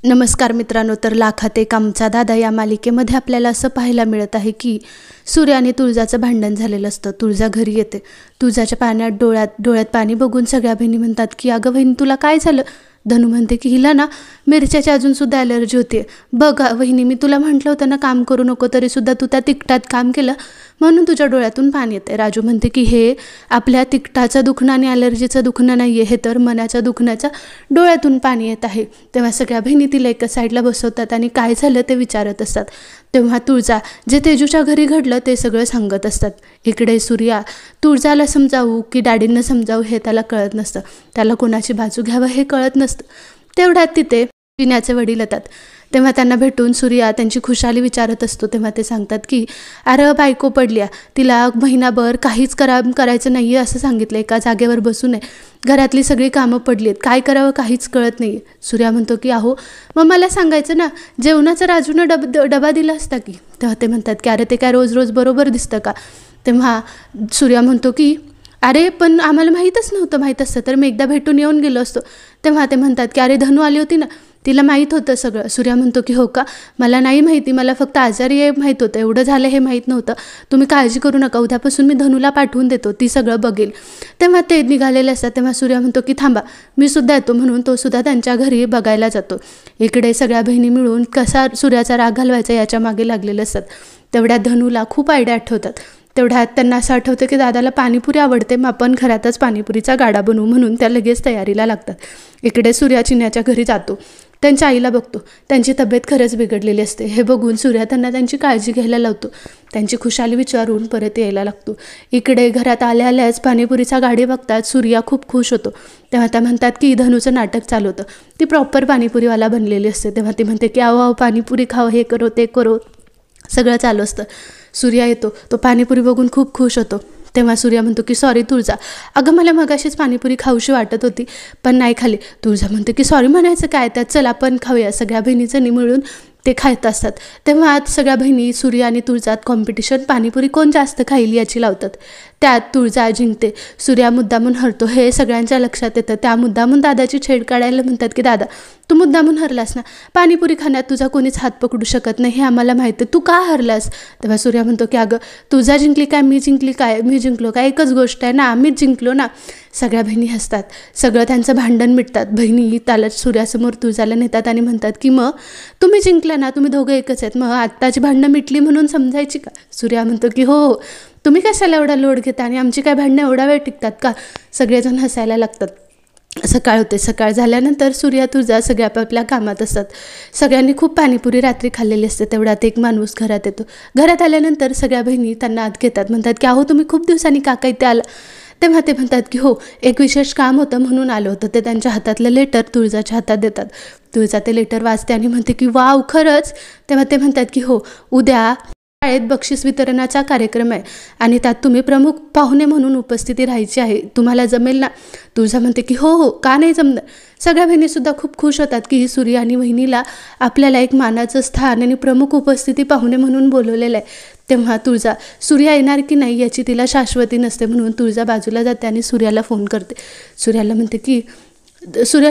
नमस्कार मित्रांनो, तर लाखात एक आमचा दादा या मालिकेमध्ये आपल्याला असं पाहायला मिळत आहे की सूर्य आणि तुळजाचं भांडण झालेलं असतं. तुळजा घरी येते. तुळजाच्या पाण्यात डोळ्यात पाणी बघून सगळ्या बहिणी म्हणतात की अगं बहिणी तुला काय झालं. धनू म्हणते की हिला ना मिरच्याची अजूनसुद्धा ॲलर्जी होते. बघ वहिनी, मी तुला म्हटलं होतं ना काम करू नको, तरीसुद्धा तू त्या तिखटात काम केलं म्हणून तुझ्या डोळ्यातून पाणी येते. राजू म्हणते की हे आपल्या तिखटाचं दुखणं आणि ॲलर्जीचं दुखणं नाही आहे, हे तर मनाच्या दुखण्याचं डोळ्यातून पाणी येत आहे. तेव्हा सगळ्या बहिणी तिला एका साईडला बसवतात आणि काय झालं ते विचारत असतात. तेव्हा तुळजा जे तेजूच्या घरी घडलं ते सगळं सांगत असतात. इकडे सूर्या तुळजाला समजावू की डॅडींना समजावू हे त्याला कळत नसतं. त्याला कोणाची बाजू घ्यावं हे कळत नसतं. तेवढ्यात तिथे विण्याचे वडील येतात. तेव्हा त्यांना भेटून सूर्या त्यांची खुशाली विचारत असतो. तेव्हा ते सांगतात की अरे बायको पडल्या, तिला महिनाभर काहीच करायचं नाही आहे असं सांगितलं. एका जागेवर बसू नये, घरातली सगळी कामं पडली आहेत, काय करावं काहीच कळत नाही आहे. सूर्या म्हणतो की अहो मग मला सांगायचं ना, जेवणाचा राजूनं डबा दिला असता की. तेव्हा ते म्हणतात की अरे ते काय रोज रोज बरोबर दिसतं का. तेव्हा सूर्या म्हणतो की अरे पण आम्हाला माहीतच नव्हतं, माहीत असतं तर मी एकदा भेटून येऊन गेलो असतो. तेव्हा ते म्हणतात की अरे धनू आली होती ना, तिला माहीत होतं सगळं. सूर्या म्हणतो की हो का, मला नाही माहिती, मला फक्त आजारी आहे माहीत होतं, एवढं झालं हे माहीत नव्हतं. तुम्ही काळजी करू नका, उद्यापासून मी धनूला पाठवून देतो, ती सगळं बघेल. तेव्हा ते निघालेले असतात. तेव्हा सूर्या म्हणतो की थांबा मी सुद्धा येतो, म्हणून तो सुद्धा त्यांच्या घरी बघायला जातो. इकडे सगळ्या बहिणी मिळून कसा सूर्याचा राग घालवायचा याच्या मागे लागलेले असतात. तेवढ्या धनूला खूप आयडिया आठवतात. तेवढ्यात त्यांना असं आठवतं की दादाला पाणीपुरी आवडते, मग आपण घरातच पाणीपुरीचा गाडा बनवू, म्हणून त्या लगेच तयारीला लागतात. इकडे सूर्या चिन्याच्या घरी जातो. त्यांच्या आईला बघतो. त्यांची तब्येत खरंच बिघडलेली असते. हे बघून सूर्या त्यांना त्यांची काळजी घ्यायला लावतो. त्यांची खुशाली विचारून परत यायला लागतो. इकडे घरात आल्याच पाणीपुरीचा गाडी बघतात सूर्या खूप खुश होतो. तेव्हा त्या म्हणतात की धनूचं नाटक चालू होतं. ती प्रॉपर पाणीपुरीवाला बनलेली असते. तेव्हा ती म्हणते की अहो पाणीपुरी खाओ, हे करो ते करो, सगळं चालू असतं. सूर्या येतो. तो पाणीपुरी बघून खूप खुश होतो. तेव्हा सूर्या म्हणतो की सॉरी तुळजा, अगं मला मगाशीच पाणीपुरी खाऊशी वाटत होती पण नाही खाली. तुळजा म्हणते की सॉरी म्हणायचं काय त्यात, चल आपण खाऊया. सगळ्या बहिणीजणी मिळून ते खात असतात. तेव्हा सगळ्या बहिणी सूर्या आणि तुळजात कॉम्पिटिशन पाणीपुरी कोण जास्त खाईल याची लावतात. त्यात तुळजा जिंकते, सूर्या मुद्दामून हरतो. हे सगळ्यांच्या लक्षात येतं. त्या मुद्दामून दादाची छेड काढायला म्हणतात की दादा तू मुद्दामून हरलास ना, पाणीपुरी खाण्यात तुझा कोणीच हात पकडू शकत नाही हे आम्हाला माहिती आहे, तू का हरलास. तेव्हा सूर्या म्हणतो की अगं तुळजा जिंकली काय मी जिंकली काय, मी जिंकलो काय, एकच गोष्ट आहे ना, आम्हीच जिंकलो ना. सगळ्या बहिणी हसतात. सगळं त्यांचं भांडण मिटतात. बहिणी त्याला सूर्यासमोर तुळजाला नेतात आणि म्हणतात की मग तुम्ही जिंकला ना, तुम्ही दोघं एकच आहेत, मग आत्ताची भांडणं मिटली म्हणून समजायची का. सूर्या म्हणतो की हो, तुम्ही कशाला एवढा लोड घेता आणि आमची काय भांडणं एवढा वेळ टिकतात का. सगळेजण हसायला लागतात. सकाळ होते. सकाळ झाल्यानंतर सूर्या तुळजा सगळ्या आपापल्या कामात असतात. सगळ्यांनी खूप पाणीपुरी रात्री खाल्लेली असते. तेवढ्यात एक माणूस घरात येतो. घरात आल्यानंतर सगळ्या बहिणी त्यांना आत घेतात. म्हणतात की अहो तुम्ही खूप दिवसांनी काका इथे आला. तेव्हा ते म्हणतात की हो एक विशेष काम होतं म्हणून आलं होतं. ते त्यांच्या हातातलं लेटर तुळजाच्या हातात देतात. तुळजा ते लेटर वाचते आणि म्हणते की वाव खरंच. तेव्हा ते म्हणतात की हो उद्या शाळेत बक्षीस वितरणाचा कार्यक्रम आहे आणि त्यात तुम्ही प्रमुख पाहुणे म्हणून उपस्थिती राहायची आहे, तुम्हाला जमेल ना. तुळजा म्हणते की हो हो का नाही जमणार. सगळ्या बहिणीसुद्धा खूप खुश होतात की सूर्या आणि वहिनीला आपल्याला एक मानाचं स्थान आणि प्रमुख उपस्थिती पाहुणे म्हणून बोलवलेलं आहे. तेव्हा तुळजा सूर्या येणार की नाही याची तिला शाश्वती नसते, म्हणून तुळजा बाजूला जाते आणि सूर्याला फोन करते. सूर्याला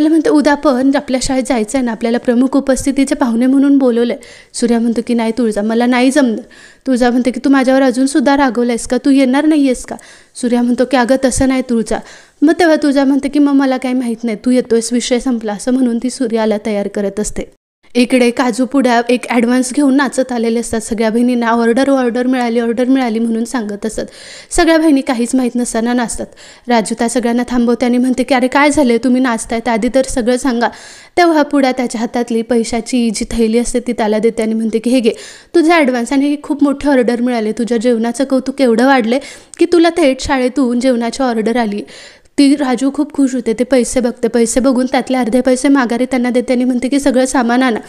म्हणते उद्या पण आपल्या शाळेत जायचं आहे ना, आपल्याला प्रमुख उपस्थितीचे पाहुणे म्हणून बोलवलं आहे. सूर्या म्हणतो की नाही तुळजा मला नाही जमणार. तुळजा म्हणते की तू माझ्यावर अजूनसुद्धा रागवलं आहेस का, तू येणार नाही आहेस का. सूर्या म्हणतो की अगं तसं नाही तुळजा. मग तेव्हा तुळजा म्हणते की मग मला काही माहीत नाही, तू येतोयस विषय संपला, असं म्हणून ती सूर्याला तयार करत असते. इकडे काजू पुड्या एक ॲडव्हान्स घेऊन नाचत आलेले असतात. सगळ्या बहिणींना ऑर्डर मिळाली म्हणून सांगत असतात. सगळ्या बहिणी काहीच माहीत नसताना नाचतात. राजू त्या सगळ्यांना थांबवते आणि म्हणते की अरे काय झाले, तुम्ही नाचताय आधी तर सगळं सांगा. तेव्हा पुढ्या त्याच्या हातातली पैशाची जी थैली असते ती त्याला देते आणि म्हणते की हे घे तुझा ॲडव्हान्स, आणि खूप मोठे ऑर्डर मिळाले, तुझ्या जेवणाचं कौतुक एवढं वाढले की तुला थेट शाळेतून जेवणाची ऑर्डर आली. ती राजू खूप खुश होते. ते पैसे बघते. पैसे बघून त्यातले अर्धे पैसे माघारी त्यांना देते आणि म्हणते की सगळं सामान आणा.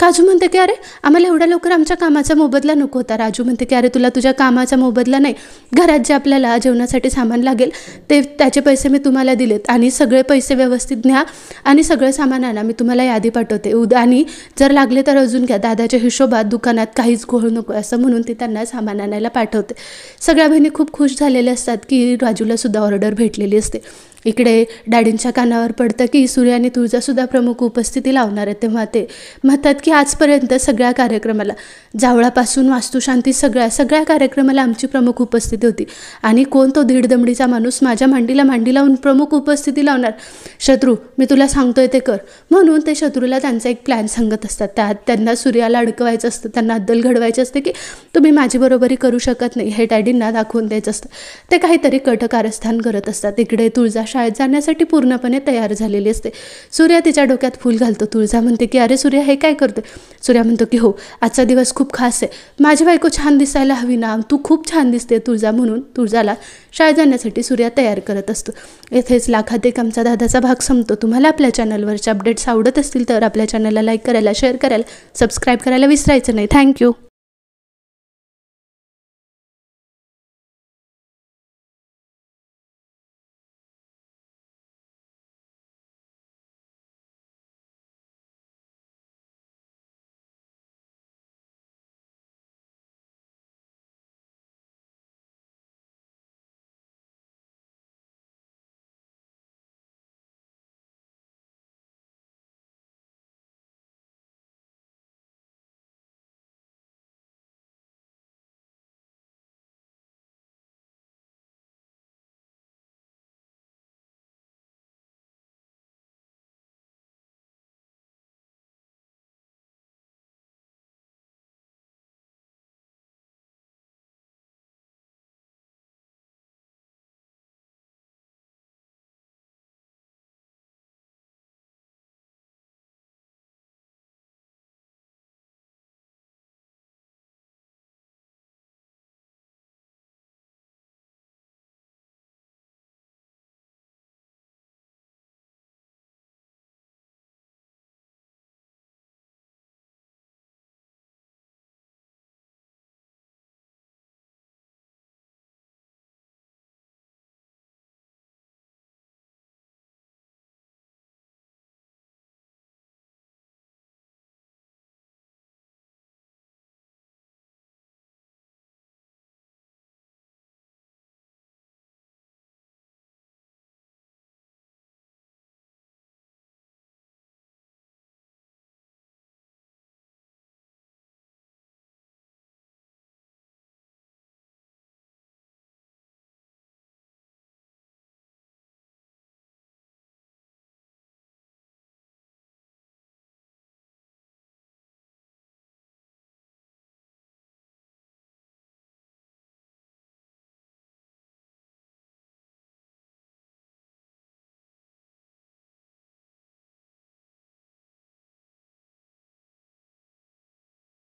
काजू म्हणते की अरे आम्हाला एवढ्या लवकर आमच्या कामाचा मोबदला नको होता. राजू म्हणते की अरे तुला तुझ्या कामाचा मोबदला नाही, घरात जे आपल्याला जेवणासाठी सामान लागेल त्याचे पैसे मी तुम्हाला दिलेत आणि सगळे पैसे व्यवस्थित न्या आणि सगळं सामान आणा, मी तुम्हाला यादी पाठवते उद्या, आणि जर लागले तर अजून घ्या, दादाच्या हिशोबात दुकानात काहीच घोळ नको, असं म्हणून ती त्यांना सामान आणायला पाठवते. सगळ्या बहिणी खूप खुश झालेल्या असतात की राजूला सुद्धा ऑर्डर भेटलेली असते. इकडे डॅडींच्या कानावर पडतं की सूर्य आणि तुळजासुद्धा प्रमुख उपस्थिती लावणार आहे. तेव्हा ते म्हणतात की आजपर्यंत सगळ्या कार्यक्रमाला, जावळापासून वास्तुशांती सगळ्या कार्यक्रमाला आमची प्रमुख उपस्थिती होती आणि कोण तो धीडदमडीचा माणूस माझ्या मांडीला मांडी लावून प्रमुख उपस्थिती लावणार? शत्रू, मी तुला सांगतोय ते कर. म्हणून ते शत्रूला त्यांचा एक प्लॅन सांगत असतात. त्यात त्यांना सूर्याला अडकवायचं असतं, त्यांना अद्दल घडवायची असते की तुम्ही माझी बरोबरी करू शकत नाही, हे डॅडींना दाखवून द्यायचं असतं. ते काहीतरी कटकारस्थान करत असतात. इकडे तुळजा शाळेत जाण्यासाठी पूर्णपणे तयार झालेली असते. सूर्या तिच्या डोक्यात फूल घालतो. तुळजा म्हणते की अरे सूर्या, हे काय करतोय? सूर्या म्हणतो की हो, आजचा दिवस खूप खास आहे, माझी बायको छान दिसायला हवी ना, तू खूप छान दिसते तुळजा. म्हणून तुळजाला शाळेत जाण्यासाठी सूर्या तयार करत असतो. येथेच लाखात एक आमचा दादाचा भाग संपतो. तुम्हाला आपल्या चॅनलवरचे अपडेट्स आवडत असतील तर आपल्या चॅनलला लाईक करायला, शेअर करायला, सबस्क्राईब करायला विसरायचं नाही. थँक्यू.